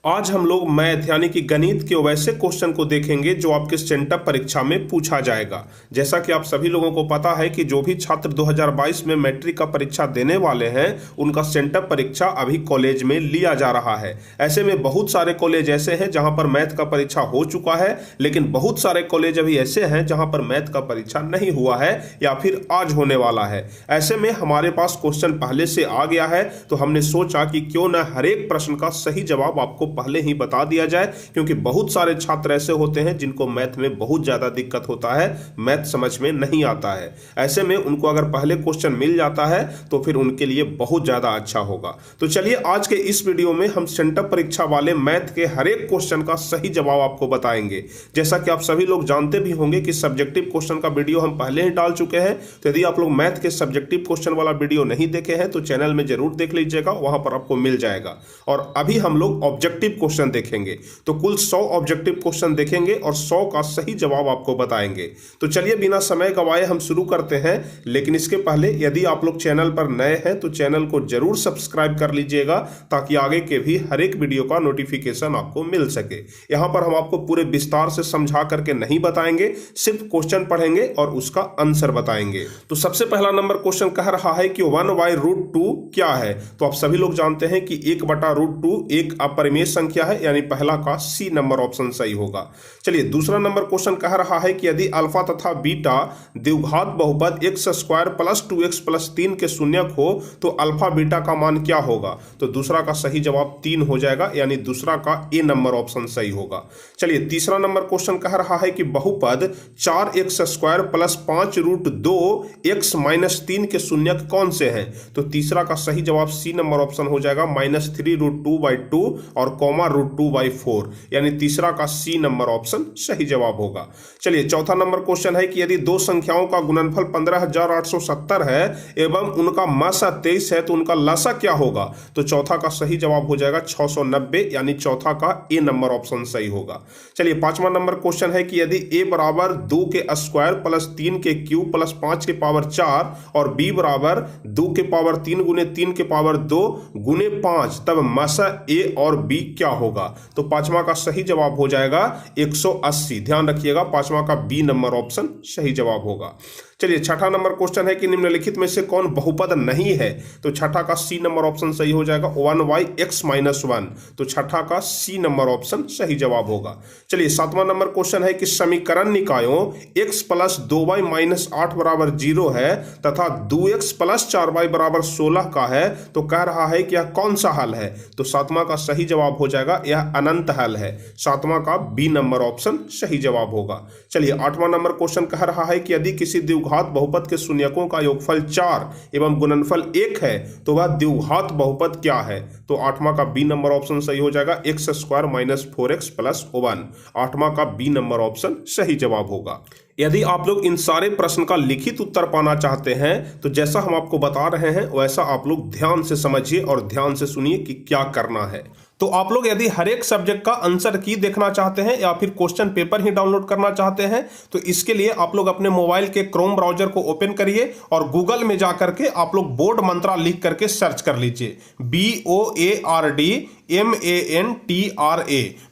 आज हम लोग मैथ यानी कि गणित के वैसे क्वेश्चन को देखेंगे जो आपके सेंटअप परीक्षा में पूछा जाएगा। जैसा कि आप सभी लोगों को पता है कि जो भी छात्र 2022 में मैट्रिक का परीक्षा देने वाले हैं उनका सेंटअप परीक्षा अभी कॉलेज में लिया जा रहा है। ऐसे में बहुत सारे कॉलेज ऐसे हैं जहां पर मैथ का परीक्षा हो चुका है, लेकिन बहुत सारे कॉलेज अभी ऐसे हैं जहां पर मैथ का परीक्षा नहीं हुआ है या फिर आज होने वाला है। ऐसे में हमारे पास क्वेश्चन पहले से आ गया है, तो हमने सोचा कि क्यों न हर एक प्रश्न का सही जवाब आपको पहले ही बता दिया जाए, क्योंकि बहुत सारे छात्र ऐसे होते हैं जिनको मैथ में बहुत ज्यादा दिक्कत होता है, मैथ समझ में नहीं आता है। ऐसे में उनको अगर पहले क्वेश्चन मिल जाता है तो फिर उनके लिए बहुत ज्यादा अच्छा होगा। तो चलिए आज के इस वीडियो में हम सेंटअप परीक्षा वाले मैथ के हर एक क्वेश्चन का सही जवाब आपको बताएंगे। जैसा कि आप सभी लोग जानते भी होंगे कि सब्जेक्टिव क्वेश्चन का वीडियो हम पहले ही डाल चुके हैं, तो यदि आप लोग मैथ के सब्जेक्टिव क्वेश्चन वाला वीडियो नहीं देखे हैं तो चैनल में जरूर देख लीजिएगा, वहां पर आपको मिल जाएगा। और अभी हम लोग ऑब्जेक्टिव क्वेश्चन देखेंगे, तो कुल 100 ऑब्जेक्टिव क्वेश्चन देखेंगे और 100 का सही जवाब आपको बताएंगे। तो चलिए बिना समय गवाए हम शुरू करते हैं, लेकिन इसके पहले यदि आप लोग चैनल पर नए हैं तो चैनल को जरूर सब्सक्राइब कर लीजिएगा ताकि आगे के भी हर एक वीडियो का नोटिफिकेशन आपको मिल सके। यहां पर हम आपको पूरे विस्तार से समझा करके नहीं बताएंगे, सिर्फ क्वेश्चन पढ़ेंगे और उसका आंसर बताएंगे। तो सबसे पहला नंबर क्वेश्चन कह रहा है कि 1/√2 क्या है। तो आप सभी लोग जानते हैं कि 1/√2 एक अपरिमेय संख्या है, यानी पहला का सी नंबर ऑप्शन सही होगा। चलिए दूसरा नंबर क्वेश्चन कह रहा है कि यदि अल्फा तथा बीटा द्विघात बहुपद x² + 2x + 3 के शून्यक हो तो अल्फा बीटा का मान क्या होगा। तो दूसरा का सही जवाब 3 हो जाएगा, यानी दूसरा का ए नंबर ऑप्शन सही होगा। चलिए तीसरा नंबर क्वेश्चन कह रहा है कि बहुपद 4x² + 5√2x - 3 के शून्यक कौन से हैं। तो तीसरा का सही जवाब सी नंबर ऑप्शन हो जाएगा, -3√2/2 और √2/4, यानी तीसरा का सी नंबर ऑप्शन सही जवाब होगा। चलिए चौथा नंबर क्वेश्चन है कि यदि दो संख्याओं का गुणनफल 15,870 है एवं उनका मासा 23 है तो उनका लसा क्या होगा। तो चौथा का सही जवाब हो जाएगा 690, यानी चौथा का ए नंबर ऑप्शन सही होगा। चलिए पांचवा नंबर क्वेश्चन है कि यदि a बराबर 2 के स्क्वायर + 3 के क्यूब + 5 के पावर 4 और b बराबर 2 के पावर 3 गुने 3 के पावर 2 गुने 5, तब मासा a और b क्या होगा। तो पांचवा का सही जवाब हो जाएगा 180। ध्यान रखिएगा, पांचवा का बी नंबर ऑप्शन सही जवाब होगा। चलिए छठा नंबर क्वेश्चन है कि निम्नलिखित में से कौन बहुपद नहीं है। तो छठा का सी नंबर ऑप्शन सही हो जाएगा, 1/x - 1। तो छठा का सी नंबर ऑप्शन सही जवाब होगा। चलिए सातवां नंबर क्वेश्चन है कि समीकरण निकायों x + 2y - 8 = 0 है तथा 2x + 4y = 16 का है, तो कह रहा है कि यह कौन सा हल है। तो सातवां का सही जवाब हो जाएगा यह अनंत हल है, सातवां का बी नंबर ऑप्शन सही जवाब होगा। चलिए आठवां नंबर क्वेश्चन कह रहा है कि यदि किसी द्विघात बहुपद के शून्यकों का योगफल 4 एवं गुणनफल 1 है तो वह द्विघात बहुपद क्या है। तो आठवां का बी नंबर ऑप्शन सही हो जाएगा, x² - 4x + 1। आठवां का बी नंबर ऑप्शन सही जवाब होगा। यदि आप लोग इन सारे प्रश्न का लिखित उत्तर पाना चाहते हैं तो जैसा हम आपको बता रहे हैं वैसा आप लोग ध्यान से समझिए और ध्यान से सुनिए कि क्या करना है। तो आप लोग यदि हर एक सब्जेक्ट का आंसर की देखना चाहते हैं या फिर क्वेश्चन पेपर ही डाउनलोड करना चाहते हैं तो इसके लिए आप लोग अपने मोबाइल के क्रोम ब्राउजर को ओपन करिए और गूगल में जाकर के आप लोग बोर्ड मंत्रा लिख करके सर्च कर लीजिए, BOARDMANTRA,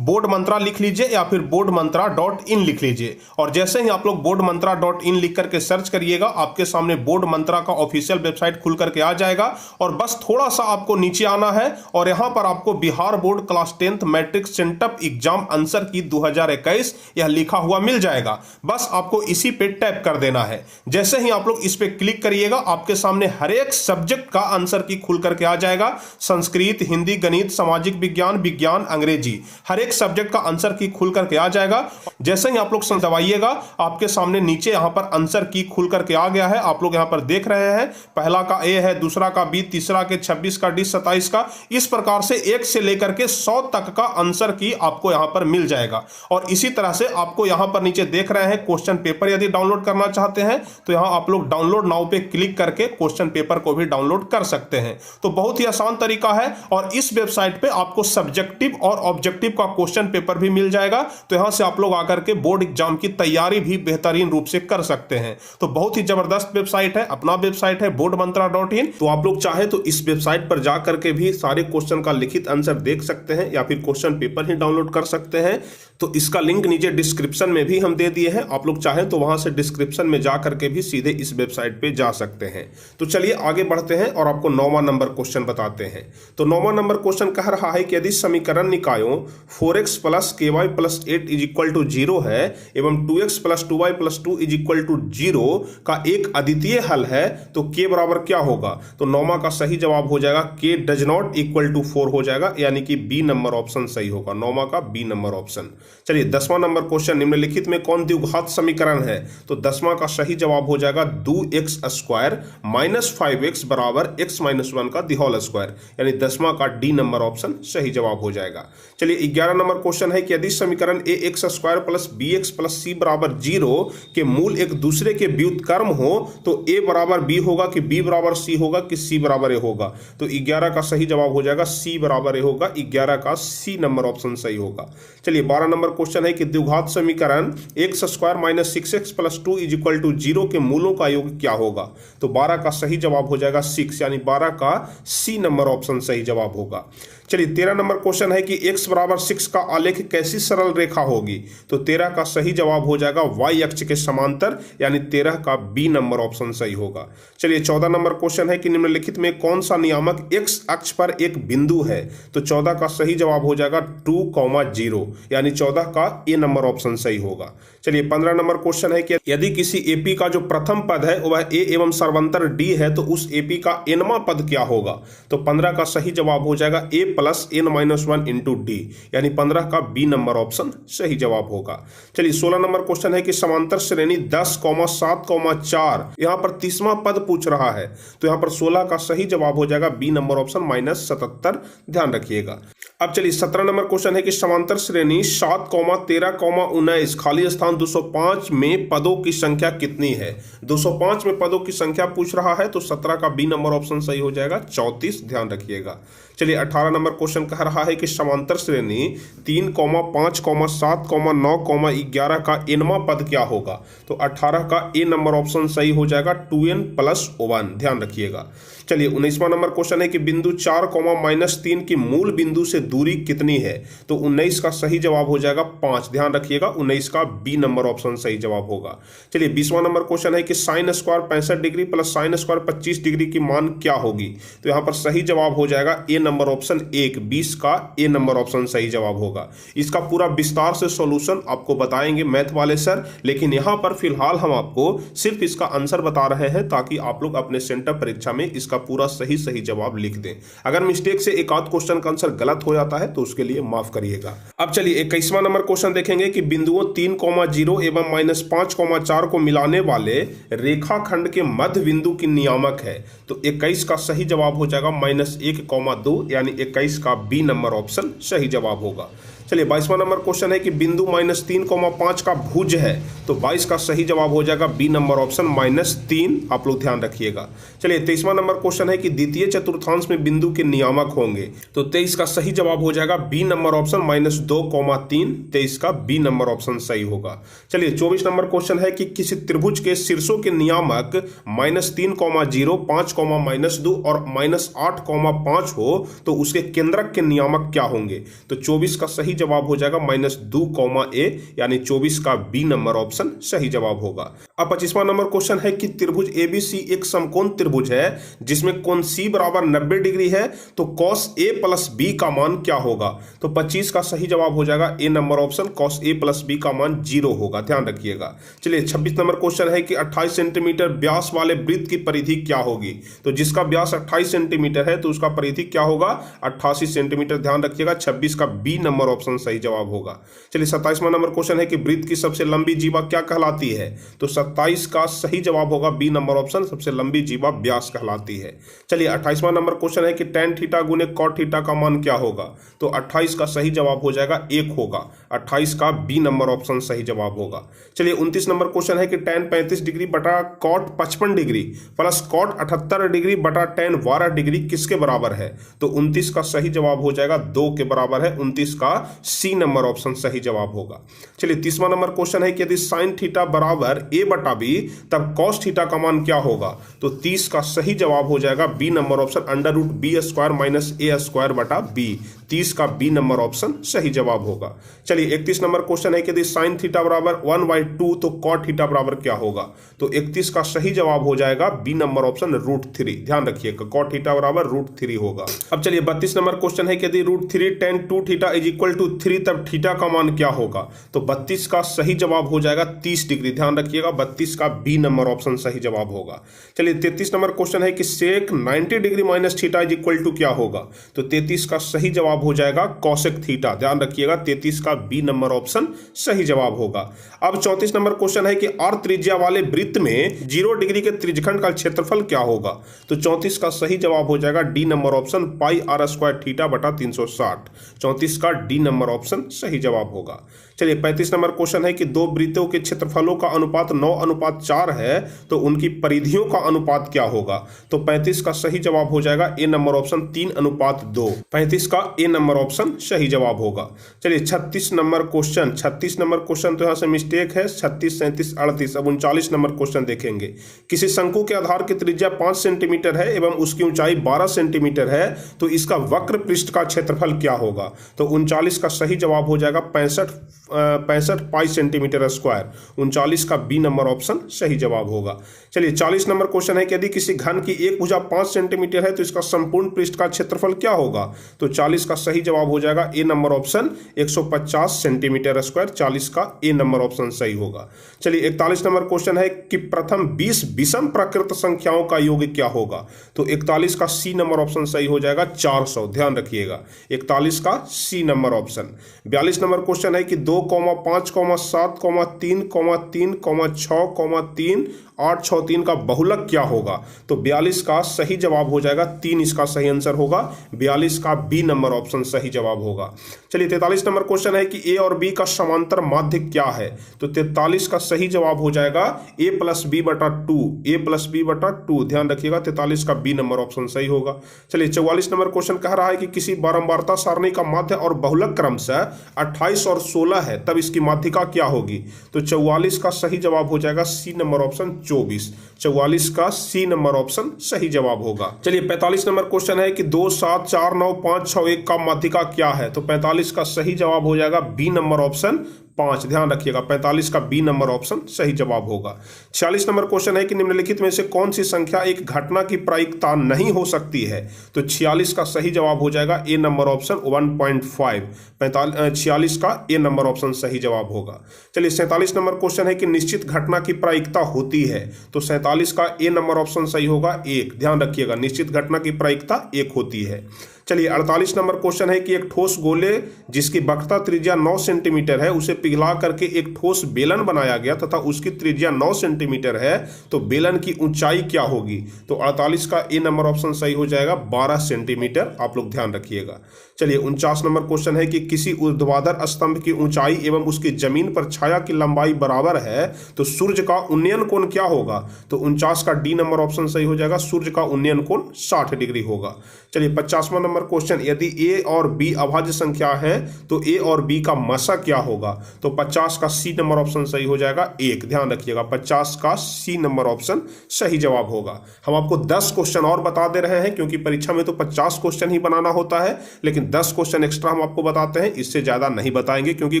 बोर्ड मंत्रा लिख लीजिए या फिर बोर्ड मंत्रा.in लिख लीजिए। और जैसे ही आप लोग बोर्ड मंत्रा.in लिख करके सर्च करिएगा आपके सामने बोर्ड मंत्रा का ऑफिशियल वेबसाइट खुल करके आ जाएगा। और बस थोड़ा सा आपको नीचे आना है और यहां पर आपको Bihar board class 10th matric sent up exam answer key 2021 यह लिखा हुआ मिल जाएगा। बस आपको इसी पे टैप कर देना है। जैसे ही आप लोग इस पे क्लिक करिएगा आपके सामने हर एक सब्जेक्ट का आंसर की खुल करके आ जाएगा, संस्कृत, हिंदी, गणित, सामाजिक विज्ञान, विज्ञान, अंग्रेजी, हर एक सब्जेक्ट का आंसर की खुल करके आ जाएगा। जैसे ही आप लोग दबाइएगा आपके सामने नीचे यहां पर आंसर की खुल करके आ गया है। आप लोग यहां पर देख रहे हैं, पहला का ए है, दूसरा का बी, तीसरा के 26 का डी, 27 का, इस प्रकार से 1 से लेकर के 100 तक का आंसर की आपको यहां पर मिल जाएगा। और इसी तरह से आपको यहां पर नीचे देख रहे हैं क्वेश्चन पेपर यदि डाउनलोड करना चाहते हैं तो यहां आप लोग डाउनलोड नाउ पे क्लिक करके क्वेश्चन पेपर को भी डाउनलोड कर सकते हैं। तो बहुत ही आसान तरीका है और इस वेबसाइट पे आपको सब्जेक्टिव और ऑब्जेक्टिव का क्वेश्चन पेपर भी मिल जाएगा। तो यहां से आप लोग आकर के बोर्ड एग्जाम की तैयारी भी बेहतरीन रूप से कर सकते हैं। तो बहुत ही जबरदस्त वेबसाइट है, अपना वेबसाइट है boardmantra.in। तो आप लोग चाहे तो इस वेबसाइट पर जा करके भी सारे क्वेश्चन का लिखित आंसर देख सकते हैं या फिर क्वेश्चन पेपर ही डाउनलोड कर सकते हैं। तो इसका लिंक नीचे डिस्क्रिप्शन में भी हम दे दिए हैं, आप लोग चाहें तो वहां से डिस्क्रिप्शन में जा करके भी सीधे इस वेबसाइट पे जा सकते हैं। तो चलिए आगे बढ़ते हैं और आपको 9वां नंबर क्वेश्चन बताते हैं। तो 9वां नंबर क्वेश्चन कह रहा है कि यदि समीकरण निकायों 4x + ky + 8 = 0 है एवं 2x + 2y + 2 = 0 का एक अद्वितीय हल है तो k बराबर क्या होगा। तो 9वां का सही जवाब हो जाएगा k does not equal to 4 हो जाएगा, यानी कि बी नंबर ऑप्शन सही होगा, 9वां का बी नंबर ऑप्शन। चलिए 10वां नंबर क्वेश्चन, निम्नलिखित में कौन द्विघात समीकरण है। तो 10वां का सही जवाब हो जाएगा 2x² - 5x = x - 1 का होल स्क्वायर, यानी 10वां का डी नंबर ऑप्शन सही जवाब हो जाएगा। चलिए 11 नंबर क्वेश्चन है कि यदि समीकरण ax² + bx + c = 0 के मूल एक दूसरे के व्युत्क्रम हो तो a बराबर b होगा कि b बराबर c होगा कि c बराबर a होगा। तो 11 का सही जवाब हो जाएगा c बराबर a होगा, 11 का c नंबर ऑप्शन सही होगा। चलिए 12 नंबर क्वेश्चन है कि द्विघात समीकरण x² - 6x + 2 = 0 के मूलों का योग क्या होगा। तो 12 का सही जवाब हो जाएगा 6, यानी 12 का सी नंबर ऑप्शन सही जवाब होगा। चलिए 13 नंबर क्वेश्चन है कि x = 6 का आलेख कैसी सरल रेखा होगी। तो 13 का सही जवाब हो जाएगा y अक्ष के समांतर, यानी 13 का बी नंबर ऑप्शन सही होगा। चलिए 14 नंबर क्वेश्चन है कि निम्नलिखित में कौन सा नियामक x अक्ष पर एक बिंदु है। तो 14 का सही जवाब हो जाएगा 2,0, यानी 14 का ए नंबर ऑप्शन सही होगा। चलिए 15 नंबर क्वेश्चन है कि यदि किसी एपी का जो प्रथम पद है वह ए एवं सर्वंतर डी है तो उस एपी का एनवां पद क्या होगा। तो 15 का सही जवाब हो जाएगा a + n-1 × d, यानी 15 का बी नंबर ऑप्शन सही जवाब होगा। चलिए 16 नंबर क्वेश्चन है कि समांतर श्रेणी 10, 7, 4 यहां पर 30वां पद पूछ रहा है। तो यहां पर 16 का सही जवाब हो जाएगा बी नंबर ऑप्शन -77, ध्यान रखिएगा। अब चलिए 17 नंबर क्वेश्चन है कि समांतर श्रेणी 7, 13, 19 खाली स्थान 205 में पदों की संख्या कितनी है। 205 में पदों की संख्या पूछ रहा है तो 17 का बी नंबर ऑप्शन सही हो जाएगा 34, ध्यान रखिएगा। चलिए 18 नंबर क्वेश्चन कह रहा है कि समांतर श्रेणी 3, 5, 7, 9, 11 का एनवां पद क्या होगा। तो 18 का ए नंबर ऑप्शन सही हो जाएगा 2n + 1, ध्यान रखिएगा। चलिए 19वां नंबर क्वेश्चन है कि बिंदु 4, -3 की मूल बिंदु से दूरी कितनी है। तो 19 का सही जवाब हो जाएगा 5, ध्यान रखिएगा, 19 का बी नंबर ऑप्शन सही जवाब होगा। चलिए 20वां नंबर क्वेश्चन है कि sin² 65 डिग्री + sin² 25 डिग्री की मान क्या होगी। तो यहाँ पर सही जवाब हो जाएगा ए नंबर ऑप्शन 1, 20 का ए नंबर ऑप्शन सही जवाब होगा। इसका पूरा विस्तार से सॉल्यूशन आपको बताएंगे मैथ वाले सर, लेकिन यहाँ पर फिलहाल हम आपको सिर्फ इसका आंसर बता रहे हैं ताकि आप लोग अपने सेंटर परीक्षा में इसका पूरा सही जवाब लिख दें। अगर मिस्टेक से एक आध क्वेश्चन का आंसर गलत हो जाता है तो उसके लिए माफ करिएगा। अब चलिए 21वां नंबर क्वेश्चन देखेंगे कि बिंदुओं 3,0 एवं -5,4 को मिलाने वाले रेखाखंड के मध्य बिंदु की नियामक है। तो 21 का सही जवाब हो जाएगा -1,2, यानी 21 का बी नंबर ऑप्शन सही जवाब होगा। चलिए 22वां नंबर क्वेश्चन है कि बिंदु -3,5 का भुज है। तो 22 का सही जवाब हो जाएगा बी नंबर ऑप्शन -3, आप लोग ध्यान रखिएगा। चलिए 23वां नंबर क्वेश्चन है कि द्वितीय चतुर्थांश में बिंदु के नियामक होंगे। तो 23 का सही जवाब हो जाएगा बी नंबर ऑप्शन -2,3, 23 का बी नंबर ऑप्शन सही होगा। चलिए 24 नंबर क्वेश्चन है कि किसी त्रिभुज के शीर्षों के नियामक -3,0, 5, -2 और -8,5 हो तो उसके केंद्रक के नियामक क्या होंगे। तो 24 का सही जवाब हो जाएगा -2,a, यानी 24 का बी नंबर ऑप्शन सही जवाब होगा। अब 25वां नंबर क्वेश्चन है कि त्रिभुज एबीसी एक समकोण त्रिभुज है जिसमें कोण C बराबर 90 डिग्री है तो cos A + B का मान क्या होगा। तो 25 का सही जवाब हो जाएगा ए number option, cos A + B का मान 0 होगा, ध्यान रखिएगा। चलिए 26 नंबर क्वेश्चन है कि 28 सेंटीमीटर व्यास वाले वृत्त की परिधि क्या होगी। तो जिसका व्यास 28 सेंटीमीटर है तो उसका परिधि क्या होगा, 88 सेंटीमीटर, ध्यान रखिएगा। 26 का बी नंबर ऑप्शन सही जवाब होगा। चलिए 27वां नंबर क्वेश्चन है कि वृत्त की सबसे लंबी जीवा क्या कहलाती है। तो 27 का सही जवाब होगा बी नंबर ऑप्शन, सबसे लंबी जीवा व्यास कहलाती है। चलिए 28वां नंबर क्वेश्चन है कि tan θ × cot θ का मान क्या होगा। तो 28 का सही जवाब हो जाएगा 1 होगा, 28 का बी नंबर ऑप्शन सही जवाब होगा। चलिए 29 नंबर क्वेश्चन है कि tan 35 डिग्री बटा cot 55 degree plus cot 78 degree बटा tan 12 डिग्री किसके बराबर है। तो 29 का सही जवाब हो जाएगा 2 के बराबर है, 29 का सी नंबर ऑप्शन सही जवाब होगा। चलिए 30वां नंबर क्वेश्चन है कि यदि साइन थीटा बराबर a बटा b तब कॉस थीटा का मान क्या होगा? तो 30 का सही जवाब हो जाएगा B number option under root B square minus A square बटा बी। 30 का बी नंबर ऑप्शन सही जवाब होगा। चलिए 31 नंबर क्वेश्चन है कि यदि साइन थीटा बराबर 1/2 तो कॉट थीटा बराबर क्या होगा? तो 31 का सही जवाब हो जाएगा बी नंबर ऑप्शन √3। ध्यान रखिएगा कॉट थीटा बराबर √3 होगा। अब चलिए 32 नंबर क्वेश्चन है कि यदि √3 tan 2 theta is equal to 3 तब थीटा का मान क्या होगा? तो 32 का सही जवाब हो जाएगा 30 डिग्री। ध्यान रखिएगा 32 का बी नंबर ऑप्शन सही जवाब होगा। चलिए 33 नंबर क्वेश्चन है कि sec 90 degree minus theta is equal to क्या होगा? तो 33 का सही जवाब हो जाएगा कॉसेक थीटा। ध्यान रखिएगा 33 का बी नंबर ऑप्शन सही जवाब होगा। अब 34 नंबर क्वेश्चन है कि आर त्रिज्या वाले वृत्त में 0 डिग्री के त्रिज्यखंड का क्षेत्रफल क्या होगा? तो 34 का सही जवाब हो जाएगा D number option pi r square theta बटा 360। 34 का डी नंबर ऑप्शन सही जवाब होगा। चलिए 35 नंबर क्वेश्चन है कि दो वृत्तों के क्षेत्रफलों का अनुपात 9:4 है तो उनकी परिधियों का अनुपात क्या होगा? तो 35 का सही जवाब हो जाएगा ए नंबर ऑप्शन 3:2। 35 का ए नंबर ऑप्शन सही जवाब होगा। चलिए 36 नंबर क्वेश्चन तो यहां से मिस्टेक है। 36, 37, 38। अब 39 नंबर क्वेश्चन देखेंगे। किसी शंकु के आधार की त्रिज्या 5 सेंटीमीटर है एवं उसकी ऊंचाई 12 सेंटीमीटर है तो इसका वक्र पृष्ठ का क्षेत्रफल क्या होगा? तो 39 का सही जवाब हो जाएगा 65 पाई सेंटीमीटर स्क्वायर। 39 का बी नंबर ऑप्शन सही जवाब होगा। चलिए 40 नंबर क्वेश्चन है कि यदि किसी घन की एक भुजा 5 सेंटीमीटर है तो इसका संपूर्ण पृष्ठ का क्षेत्रफल क्या होगा? तो 40 का सही जवाब हो जाएगा ए नंबर ऑप्शन 150 सेंटीमीटर स्क्वायर। 40 का ए नंबर ऑप्शन सही होगा। चलिए 41 नंबर क्वेश्चन है कि प्रथम 20 विषम प्रकृत संख्याओं का योग क्या होगा? तो 41 का सी नंबर ऑप्शन सही हो जाएगा 400। ध्यान रखिएगा 41 का C number option. 42 number question है कि 2, 5, 7, 3, 3, 6, 3, 8, 6, 3 का बहुलक क्या होगा? तो 42 का सही जवाब हो जाएगा 3। इसका सही आंसर होगा 42 का बी नंबर ऑप्शन सही जवाब होगा। चलिए 43 नंबर क्वेश्चन है कि ए और बी का समांतर माध्य क्या है? तो 43 का सही जवाब हो जाएगा a + b बटा 2। a + b बटा 2। ध्यान रखिएगा 43 का बी नंबर ऑप्शन सही होगा। चलिए 44 नंबर क्वेश्चन कह रहा है कि किसी बारंबारता सारणी का माध्य और बहुलक क्रमशः 28 और 16 है तब इसकी माध्यिका क्या होगी? तो 44 का सही जवाब हो जाएगा सी नंबर ऑप्शन 24। 44 का सी नंबर ऑप्शन सही जवाब होगा। चलिए 45 नंबर क्वेश्चन है कि 2, 7, 4, 9, 5, 6, 1 का माध्यिका क्या है? तो 45 का सही जवाब हो जाएगा बी नंबर ऑप्शन 5। ध्यान रखिएगा 45 का बी नंबर ऑप्शन सही जवाब होगा। 46 नंबर क्वेश्चन है कि निम्नलिखित में से कौन सी संख्या एक घटना की प्रायिकता नहीं हो सकती है? तो 46 का सही जवाब हो जाएगा ए नंबर ऑप्शन 1.5। 46 का ए नंबर ऑप्शन सही जवाब होगा। चलिए 47 नंबर क्वेश्चन है कि निश्चित घटना की प्रायिकता होती है तो 47 का ए नंबर ऑप्शन सही होगा 1। ध्यान रखिएगा निश्चित घटना की प्रायिकता 1 होती है। चलिए 48 नंबर क्वेश्चन है कि एक ठोस गोले जिसकी वक्रता त्रिज्या 9 सेंटीमीटर है उसे पिघला करके एक ठोस बेलन बनाया गया तथा उसकी त्रिज्या 9 सेंटीमीटर है तो बेलन की ऊंचाई क्या होगी? तो 48 का ए नंबर ऑप्शन सही हो जाएगा 12 सेंटीमीटर। आप लोग ध्यान रखिएगा। चलिए 49 नंबर क्वेश्चन है कि किसी ऊर्ध्वाधर स्तंभ की ऊंचाई एवं उसकी जमीन पर छाया की लंबाई बराबर है तो सूर्य का उन्नयन कोण क्या होगा? तो 49 का डी नंबर ऑप्शन सही हो जाएगा सूर्य का उन्नयन कोण 60 डिग्री होगा। चलिए 50वां नंबर क्वेश्चन, यदि ए और बी अभाज्य संख्या है तो ए और बी का मसा क्या होगा? तो 50 का सी नंबर ऑप्शन सही हो जाएगा 1। ध्यान रखिएगा 50 का सी नंबर ऑप्शन सही जवाब होगा। हम आपको 10 क्वेश्चन और बता दे रहे हैं क्योंकि परीक्षा में तो 50 क्वेश्चन ही बनाना होता है, लेकिन 10 क्वेश्चन एक्स्ट्रा हम आपको बताते हैं। इससे ज्यादा नहीं बताएंगे क्योंकि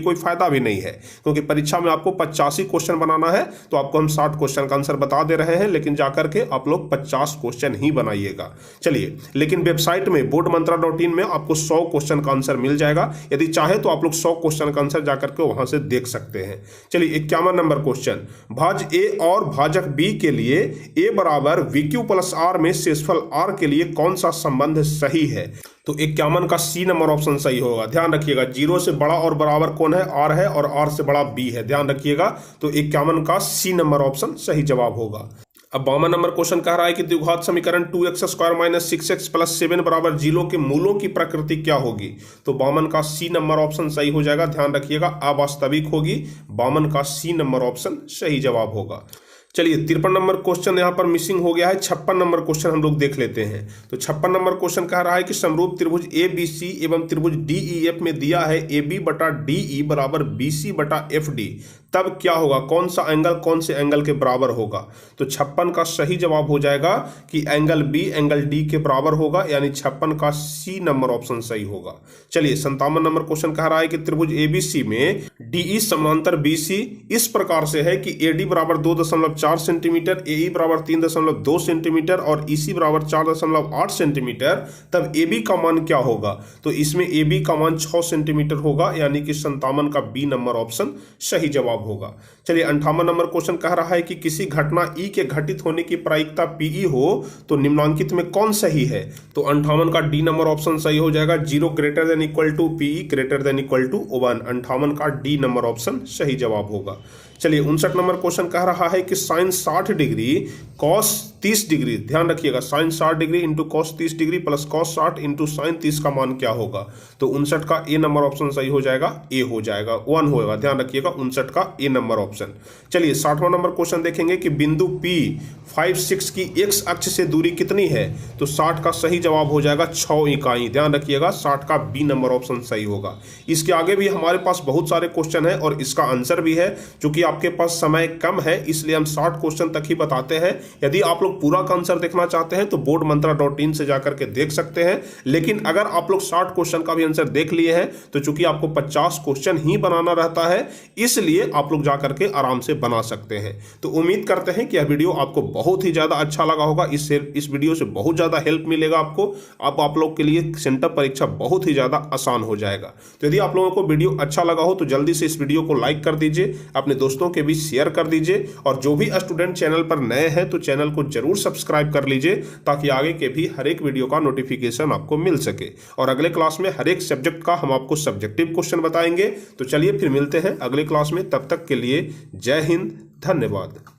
कोई फायदा भी नहीं है, क्योंकि परीक्षा में आपको 85 क्वेश्चन बनाना है तो आपको हम 60 क्वेश्चन का आंसर बता दे रहे हैं, लेकिन जाकर के आप लोग 50 क्वेश्चन ही बनाइएगा। चलिए, लेकिन वेबसाइट में boardmantra.in में आपको 100 क्वेश्चन का आंसर मिल जाएगा। यदि चाहे तो आप लोग 100 क्वेश्चन का आंसर जाकर के वहां से देख सकते हैं। चलिए 51 नंबर क्वेश्चन, भाज ए और भाजक बी के लिए ए बराबर VQ + R में शेषफल R के लिए कौन सा संबंध सही है? तो 51 का सी नंबर ऑप्शन सही होगा। ध्यान रखिएगा 0 से बड़ा और बराबर कौन है? R है, और R से बड़ा B है। ध्यान रखिएगा, तो 51 का सी नंबर ऑप्शन सही जवाब होगा। अब 52 नंबर क्वेश्चन कह रहा है कि द्विघात समीकरण 2x² - 6x + 7 = 0 के मूलों की प्रकृति क्या होगी? तो 52 का सी नंबर ऑप्शन सही हो जाएगा। ध्यान रखिएगा अवास्तविक होगी। 52 का सी नंबर ऑप्शन सही जवाब होगा। चलिए 53 नंबर क्वेश्चन यहाँ पर मिसिंग हो गया है। 56 नंबर क्वेश्चन हम लोग देख लेते हैं। तो 56 नंबर क्वेश्चन कह रहा है कि समरूप त्रिभुज ABC एवं त्रिभुज DEF में दिया है AB बटा DE बराबर BC बटा FD, तब क्या होगा, कौन सा एंगल कौन से एंगल के बराबर होगा। तो 56 का सही जवाब हो जाएगा कि एंगल B एंगल D के बराबर होगा, यानी 56 का C नंबर ऑप्शन सही होगा। चलिए 57 नंबर क्वेश्चन कह रहा है कि त्रिभुज ABC में DE समांतर BC इस प्रकार से है कि AD बराबर 2.4 सेंटीमीटर, AE बराबर 3.2 सेंटीमीटर और EC बराबर 4.8 सेंटीमीटर, तब AB का मान क्या होगा। तो इसमें AB का मान 6 सेंटीमीटर होगा, यानी कि 57 का B नंबर ऑप्शन सही जवाब होगा। चलिए 58 नंबर क्वेश्चन कह रहा है कि किसी घटना E के घटित होने की प्रायिकता PE हो तो निम्नांकित में कौन सही है। तो 58 का D नंबर ऑप्शन सही हो जाएगा। 0 greater than equal to PE greater than equal to 1, 58 का D नंबर ऑप्शन सही जवाब होगा। चलिए 59 नंबर क्वेश्चन कह रहा है कि साइन 60 डिग्री कॉस 30 डिग्री, ध्यान रखिएगा, sine 60 degree into cos 30 degree plus cos 60 into sine 30 का मान क्या होगा। तो 59 का ए नंबर ऑप्शन सही हो जाएगा, ए हो जाएगा, 1 होगा, ध्यान रखिएगा 59 का ए नंबर ऑप्शन। चलिए 60वां नंबर क्वेश्चन देखेंगे कि बिंदु P 5-6 की एक्स अक्ष से दूरी कितनी है। तो 60 का सही जवाब हो जाएगा 6 इकाई, ध्यान रखिएगा 60 का बी नंबर ऑप्शन सही होगा। इसके आगे भी हमारे पास बहुत सारे क्वेश्चन है और इसका आंसर भी है। चूंकि आपके पास समय कम है इसलिए हम 60 क्वेश्चन तक ही बताते हैं। यदि आप लोग पूरा का आंसर देखना चाहते हैं तो boardmantra.in से जाकर के देख सकते हैं। लेकिन अगर आप लोग 60 क्वेश्चन का भी आंसर देख लिए हैं तो चूंकि आपको 50 क्वेश्चन ही बनाना रहता है इसलिए आप लोग जाकर के आराम से बना सकते हैं। तो उम्मीद करते हैं कि यह वीडियो आपको बहुत ही ज्यादा अच्छा लगा होगा। इस वीडियो से बहुत ज्यादा हेल्प मिलेगा आपको। अब आप लोग के लिए सेंटर परीक्षा बहुत ही ज्यादा आसान हो जाएगा। तो यदि आप लोगों को वीडियो अच्छा लगा हो तो जल्दी से इस वीडियो को लाइक कर दीजिए, अपने दोस्तों के बीच शेयर कर दीजिए और जो भी स्टूडेंट चैनल पर नए हैं तो चैनल को जरूर सब्सक्राइब कर लीजिए ताकि आगे के भी हर एक वीडियो का नोटिफिकेशन आपको मिल सके। और अगले क्लास में हर एक सब्जेक्ट का हम आपको सब्जेक्टिव क्वेश्चन बताएंगे। तो चलिए फिर मिलते हैं अगले क्लास में, तब तक के लिए जय हिंद, धन्यवाद।